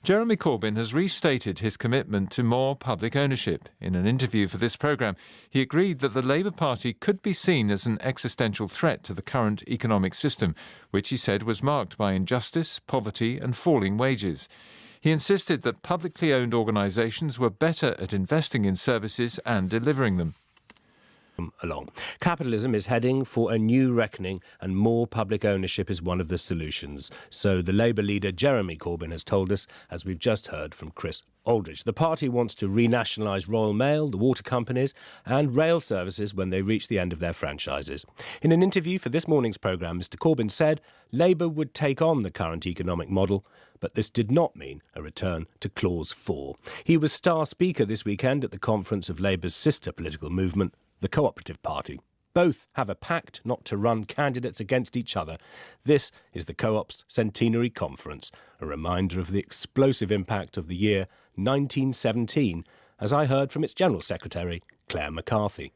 Jeremy Corbyn has restated his commitment to more public ownership. In an interview for this programme, he agreed that the Labour Party could be seen as an existential threat to the current economic system, which he said was marked by injustice, poverty and falling wages. He insisted that publicly owned organisations were better at investing in services and delivering them. Along. Capitalism is heading for a new reckoning and more public ownership is one of the solutions. So the Labour leader Jeremy Corbyn has told us, as we've just heard from Chris Aldridge. The party wants to renationalise Royal Mail, the water companies and rail services when they reach the end of their franchises. In an interview for this morning's programme, Mr Corbyn said Labour would take on the current economic model, but this did not mean a return to Clause 4. He was star speaker this weekend at the conference of Labour's sister political movement, the Co-operative Party. Both have a pact not to run candidates against each other. This is the Co-op's Centenary Conference, a reminder of the explosive impact of the year 1917, as I heard from its General Secretary, Claire McCarthy.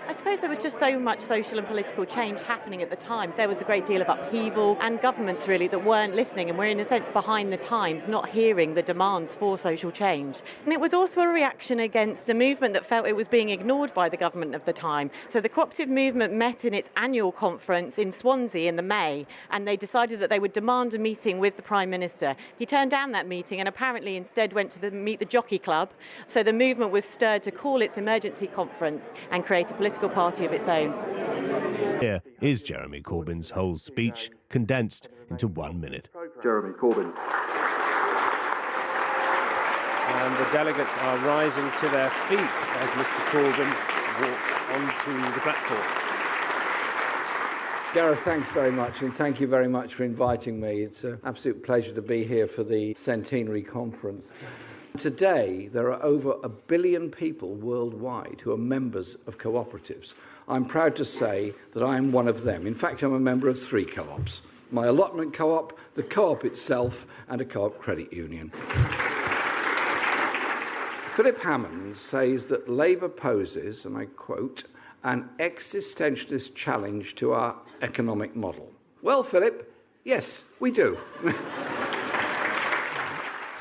I suppose there was just so much social and political change happening at the time. There was a great deal of upheaval and governments really that weren't listening and were in a sense behind the times, not hearing the demands for social change. And it was also a reaction against a movement that felt it was being ignored by the government of the time. So the cooperative movement met in its annual conference in Swansea in the May, and they decided that they would demand a meeting with the Prime Minister. He turned down that meeting and apparently instead went to meet the Jockey Club. So the movement was stirred to call its emergency conference and create a political party of its own. Here is Jeremy Corbyn's whole speech, condensed into 1 minute. Jeremy Corbyn. And the delegates are rising to their feet as Mr Corbyn walks onto the platform. Gareth, thanks very much, and thank you very much for inviting me. It's an absolute pleasure to be here for the Centenary Conference. Today, there are over 1 billion people worldwide who are members of cooperatives. I'm proud to say that I am one of them. In fact, I'm a member of 3 co-ops. My allotment co-op, the co-op itself, and a co-op credit union. Philip Hammond says that Labour poses, and I quote, an existentialist challenge to our economic model. Well, Philip, yes, we do.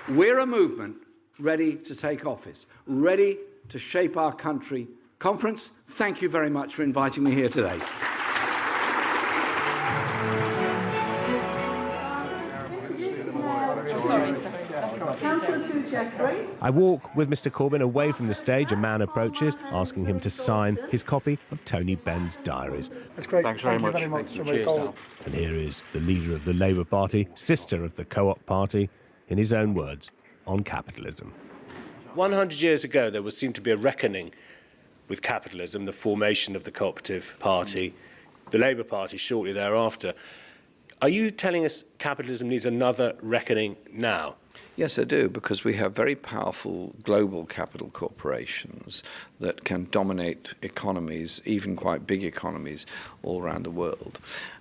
We're a movement ready to take office, ready to shape our country. Conference, thank you very much for inviting me here today. I walk with Mr Corbyn away from the stage. A man approaches, asking him to sign his copy of Tony Benn's diaries. That's great. Thanks very much. Cheers. And here is the leader of the Labour Party, sister of the Co-op Party, in his own words, on capitalism. 100 years ago, there seemed to be a reckoning with capitalism, the formation of the Co-operative Party, the Labour Party shortly thereafter. Are you telling us capitalism needs another reckoning now? Yes, I do, because we have very powerful global capital corporations that can dominate economies, even quite big economies, all around the world.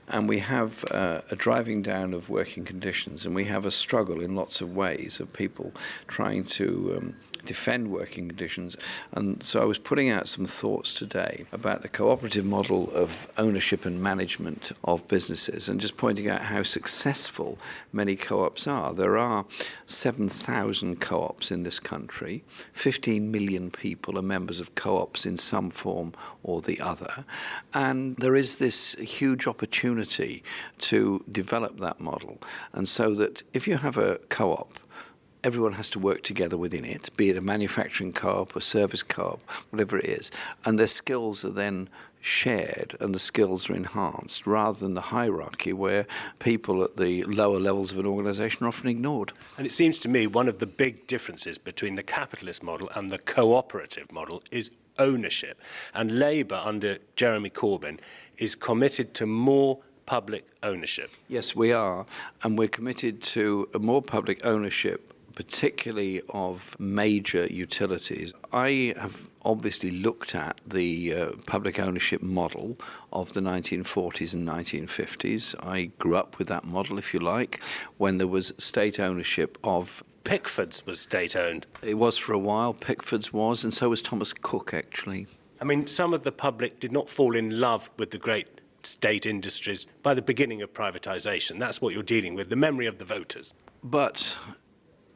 And we have a driving down of working conditions, and we have a struggle in lots of ways of people trying to defend working conditions. And so I was putting out some thoughts today about the cooperative model of ownership and management of businesses, and just pointing out how successful many co-ops are. There are 7,000 co-ops in this country. 15 million people are members of co-ops in some form or the other. And there is this huge opportunity to develop that model. And so that if you have a co-op, everyone has to work together within it, be it a manufacturing co-op, a service co-op, whatever it is. And their skills are then shared and the skills are enhanced, rather than the hierarchy where people at the lower levels of an organisation are often ignored. And it seems to me one of the big differences between the capitalist model and the cooperative model is ownership. And Labour, under Jeremy Corbyn, is committed to more public ownership. Yes, we are. And we're committed to more public ownership, particularly of major utilities. I have obviously looked at the public ownership model of the 1940s and 1950s. I grew up with that model, if you like, when there was state ownership of... Pickford's was state-owned. It was for a while, Pickford's was, and so was Thomas Cook, actually. I mean, some of the public did not fall in love with the great state industries by the beginning of privatisation. That's what you're dealing with, the memory of the voters. But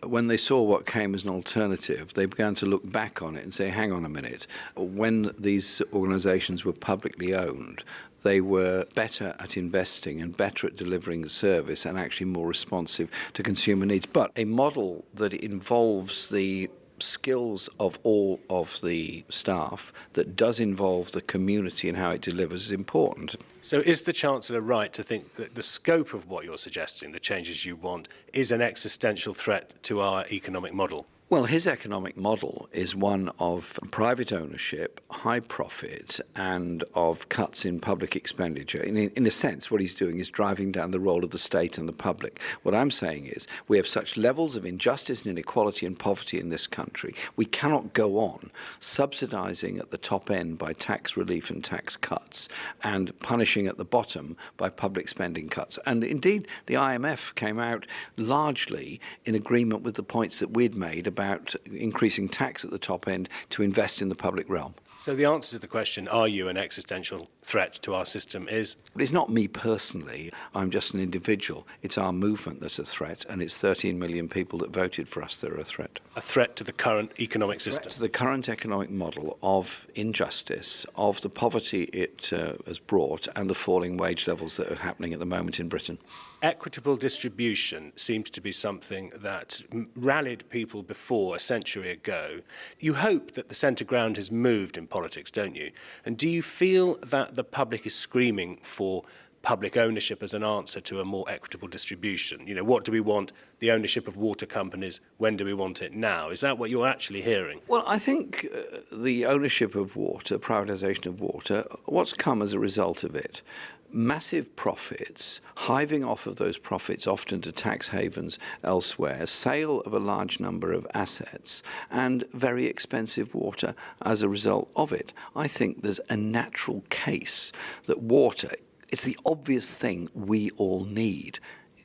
when they saw what came as an alternative, they began to look back on it and say, hang on a minute, when these organisations were publicly owned, they were better at investing and better at delivering service and actually more responsive to consumer needs. But a model that involves the skills of all of the staff, that does involve the community and how it delivers, is important. So is the Chancellor right to think that the scope of what you're suggesting, the changes you want, is an existential threat to our economic model? Well, his economic model is one of private ownership, high profit, and of cuts in public expenditure. In a sense, what he's doing is driving down the role of the state and the public. What I'm saying is we have such levels of injustice and inequality and poverty in this country. We cannot go on subsidising at the top end by tax relief and tax cuts and punishing at the bottom by public spending cuts. And indeed, the IMF came out largely in agreement with the points that we'd made about increasing tax at the top end to invest in the public realm. So the answer to the question, are you an existential threat to our system, is? It's not me personally. I'm just an individual. It's our movement that's a threat, and it's 13 million people that voted for us that are a threat. A threat to the current economic system? To the current economic model of injustice, of the poverty it has brought, and the falling wage levels that are happening at the moment in Britain. Equitable distribution seems to be something that rallied people before a century ago. You hope that the centre ground has moved in politics, don't you? And do you feel that the public is screaming for public ownership as an answer to a more equitable distribution? You know, what do we want? The ownership of water companies, when do we want it now? Is that what you're actually hearing? Well, I think the ownership of water, privatisation of water, what's come as a result of it? Massive profits, hiving off of those profits often to tax havens elsewhere, sale of a large number of assets, and very expensive water as a result of it. I think there's a natural case that water, it's the obvious thing we all need.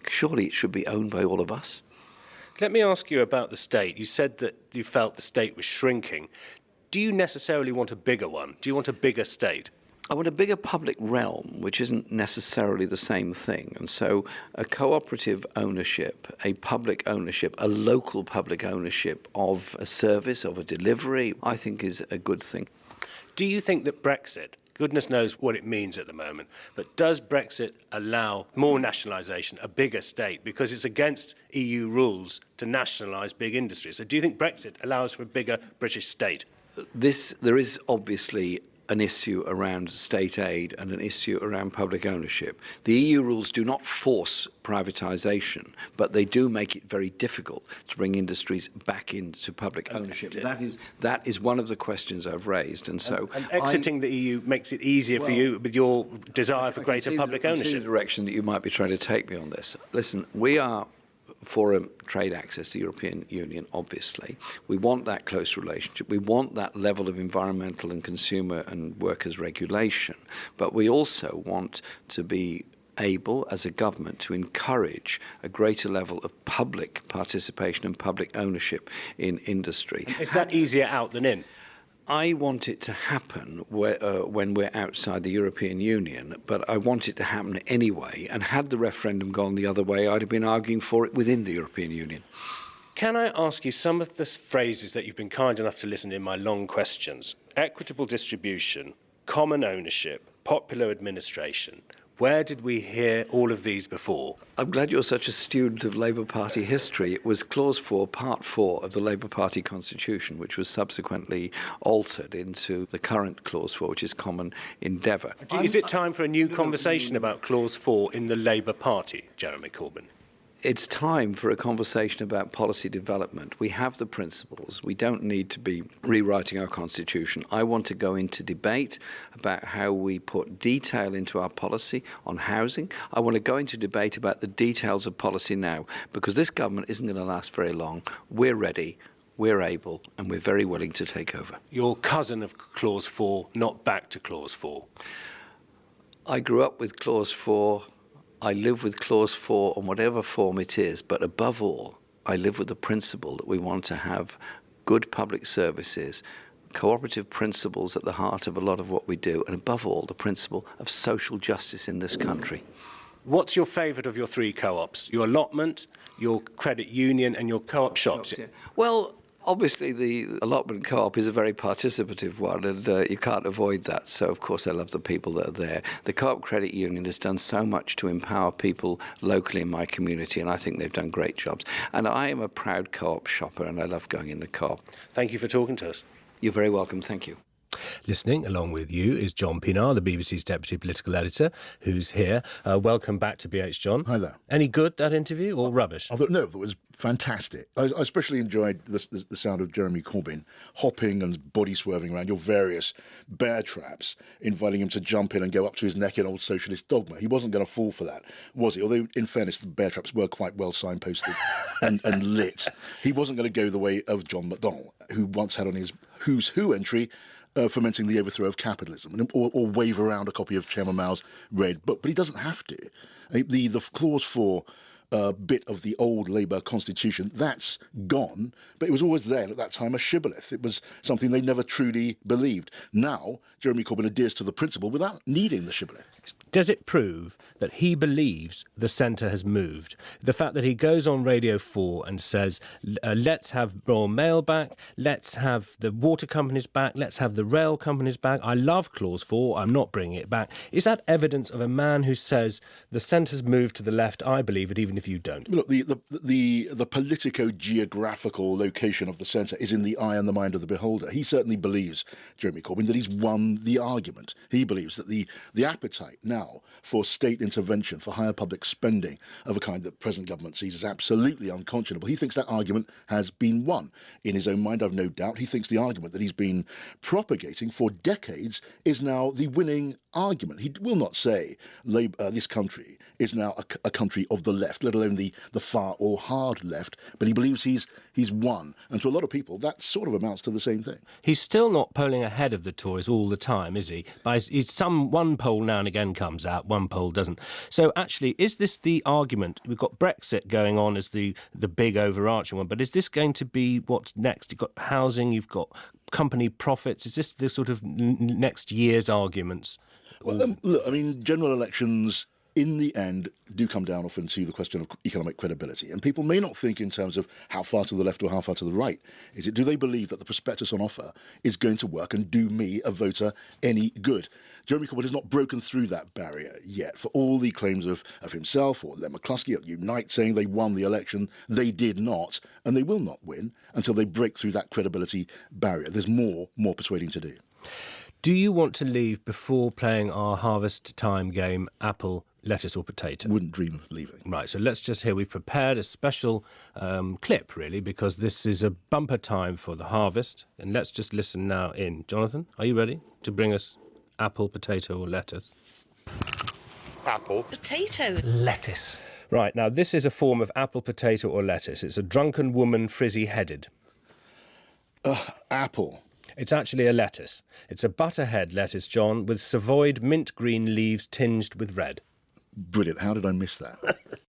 Surely it should be owned by all of us. Let me ask you about the state. You said that you felt the state was shrinking. Do you necessarily want a bigger one? Do you want a bigger state? I want a bigger public realm, which isn't necessarily the same thing. And so a cooperative ownership, a public ownership, a local public ownership of a service, of a delivery, I think is a good thing. Do you think that Brexit, goodness knows what it means at the moment, but does Brexit allow more nationalisation, a bigger state, because it's against EU rules to nationalise big industries? So do you think Brexit allows for a bigger British state? There is obviously an issue around state aid and an issue around public ownership. The EU rules do not force privatisation, but they do make it very difficult to bring industries back into public ownership. That is one of the questions I've raised. And so and exiting the EU makes it easier for you with your desire for greater public ownership. I see the direction that you might be trying to take me on this. Listen, we are for trade access to the European Union, obviously. We want that close relationship. We want that level of environmental and consumer and workers' regulation. But we also want to be able, as a government, to encourage a greater level of public participation and public ownership in industry. Is that easier out than in? I want it to happen when we're outside the European Union, but I want it to happen anyway. And had the referendum gone the other way, I'd have been arguing for it within the European Union. Can I ask you some of the phrases that you've been kind enough to listen in my long questions? Equitable distribution, common ownership, popular administration. Where did we hear all of these before? I'm glad you're such a student of Labour Party history. It was Clause 4, Part 4 of the Labour Party Constitution, which was subsequently altered into the current Clause 4, which is common endeavour. Is it time for a new conversation about Clause 4 in the Labour Party, Jeremy Corbyn? It's time for a conversation about policy development. We have the principles. We don't need to be rewriting our constitution. I want to go into debate about how we put detail into our policy on housing. I want to go into debate about the details of policy now, because this government isn't going to last very long. We're ready, we're able, and we're very willing to take over. You're cousin of Clause 4, not back to Clause 4. I grew up with Clause 4. I live with Clause 4 on whatever form it is, but above all, I live with the principle that we want to have good public services, cooperative principles at the heart of a lot of what we do, and above all, the principle of social justice in this country. What's your favourite of your three co-ops? Your allotment, your credit union and your co-op shops? Well, obviously the allotment co-op is a very participative one, and you can't avoid that. So, of course, I love the people that are there. The Co-op Credit Union has done so much to empower people locally in my community, and I think they've done great jobs. And I am a proud co-op shopper, and I love going in the co-op. Thank you for talking to us. You're very welcome. Thank you. Listening along with you is John Pinar, the BBC's Deputy Political Editor, who's here. Welcome back to BH, John. Hi there. Any good, that interview, or rubbish? I thought it was fantastic. I especially enjoyed the sound of Jeremy Corbyn hopping and body swerving around your various bear traps, inviting him to jump in and go up to his neck in old socialist dogma. He wasn't going to fall for that, was he? Although, in fairness, the bear traps were quite well signposted and lit. He wasn't going to go the way of John McDonnell, who once had on his Who's Who entry fomenting the overthrow of capitalism, or wave around a copy of Chairman Mao's Red Book. But he doesn't have to. The clause for bit of the old Labour constitution, that's gone, but it was always there at that time, a shibboleth. It was something they never truly believed. Now, Jeremy Corbyn adheres to the principle without needing the shibboleth. Does it prove that he believes the centre has moved? The fact that he goes on Radio 4 and says, let's have Royal Mail back, let's have the water companies back, let's have the rail companies back. I love Clause 4, I'm not bringing it back. Is that evidence of a man who says the centre's moved to the left? I believe it, even if you don't. Look, the politico-geographical location of the centre is in the eye and the mind of the beholder. He certainly believes, Jeremy Corbyn, that he's won the argument. He believes that the appetite now for state intervention, for higher public spending of a kind that present government sees as absolutely unconscionable, he thinks that argument has been won. In his own mind, I've no doubt, he thinks the argument that he's been propagating for decades is now the winning argument. He will not say this country is now a country of the left, let alone the far or hard left, but he believes he's won. And to a lot of people, that sort of amounts to the same thing. He's still not polling ahead of the Tories all the time, is he? One poll now and again comes out, one poll doesn't. So actually, is this the argument? We've got Brexit going on as the big overarching one, but is this going to be what's next? You've got housing, you've got company profits. Is this the sort of next year's arguments? Well, look, I mean, general elections in the end do come down often to the question of economic credibility. And people may not think in terms of how far to the left or how far to the right is it. Do they believe that the prospectus on offer is going to work and do me, a voter, any good? Jeremy Corbyn has not broken through that barrier yet. For all the claims of himself or Len McCluskey at Unite saying they won the election, they did not, and they will not win until they break through that credibility barrier. There's more persuading to do. Do you want to leave before playing our harvest time game, apple, lettuce or potato? Wouldn't dream of leaving. Right, so let's just hear. We've prepared a special clip, really, because this is a bumper time for the harvest. And let's just listen now in. Jonathan, are you ready to bring us apple, potato or lettuce? Apple. Potato. Lettuce. Right, now this is a form of apple, potato or lettuce. It's a drunken woman frizzy-headed. Apple. It's actually a lettuce. It's a butterhead lettuce, John, with savoyed mint green leaves tinged with red. Brilliant. How did I miss that?